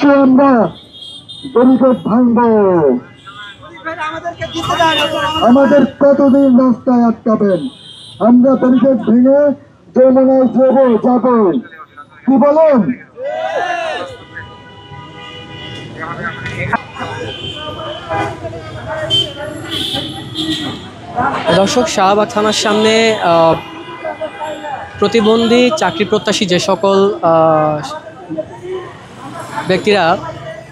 অবশ্যই আমরা ব্যারিকেড ভাঙব। আমাদের কতদিন রাস্তায় আটকাবেন? আমরা ব্যারিকেড ভেঙে যমুনায় যাব। কি বলেন? দর্শক, শাহবাগ থানার সামনে প্রতিবন্ধী চাকরি প্রত্যাশী যে সকল ব্যক্তিরা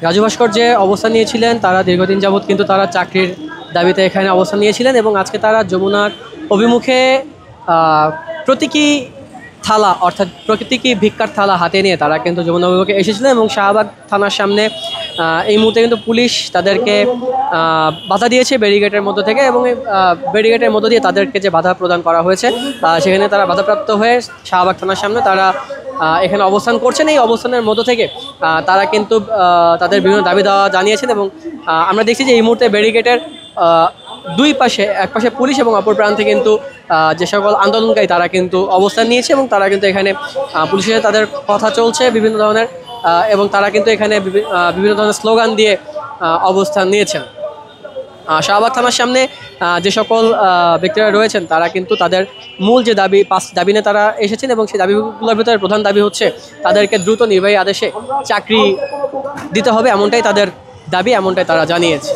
রাজু ভাস্কর যে অবস্থান নিয়েছিলেন, তারা দীর্ঘদিন যাবৎ কিন্তু তারা চাকরির দাবিতে এখানে অবস্থান নিয়েছিলেন এবং আজকে তারা যমুনার অভিমুখে প্রতীকী থালা অর্থাৎ প্রতীকী ভিক্ষার থালা হাতে নিয়ে তারা কিন্তু যমুনা অভিমুখে এসেছিলেন এবং শাহবাগ থানার সামনে এই মুহূর্তে কিন্তু পুলিশ তাদেরকে বাধা দিয়েছে ব্যারিকেডের মধ্য থেকে এবং ব্যারিকেডের মধ্য দিয়ে তাদেরকে যে বাধা প্রদান করা হয়েছে সেখানে তারা বাধাপ্রাপ্ত হয়ে শাহবাগ থানার সামনে তারা এখানে অবস্থান করছেন। এই অবস্থানের মধ্য থেকে তারা কিন্তু তাদের বিভিন্ন দাবি দাওয়া জানিয়েছেন এবং আমরা দেখছি যে এই মুহূর্তে ব্যারিকেডের দুই পাশে, এক পাশে পুলিশ এবং অপর প্রান্তে কিন্তু যে সকল আন্দোলনকারী তারা কিন্তু অবস্থান নিয়েছে এবং তারা কিন্তু এখানে পুলিশের সাথে তাদের কথা চলছে বিভিন্ন ধরনের এবং তারা কিন্তু এখানে বিভিন্ন ধরনের স্লোগান দিয়ে অবস্থান নিয়েছেন। শাহবাগ থানার সামনে যে সকল ব্যক্তিরা রয়েছেন তারা কিন্তু তাদের মূল যে দাবি, 5 দাবি নিয়ে তারা এসেছেন এবং সেই দাবিগুলোর ভিতরে প্রধান দাবি হচ্ছে তাদেরকে দ্রুত নির্বাহী আদেশে চাকরি দিতে হবে, এমনটাই তাদের দাবি, এমনটাই তারা জানিয়েছে।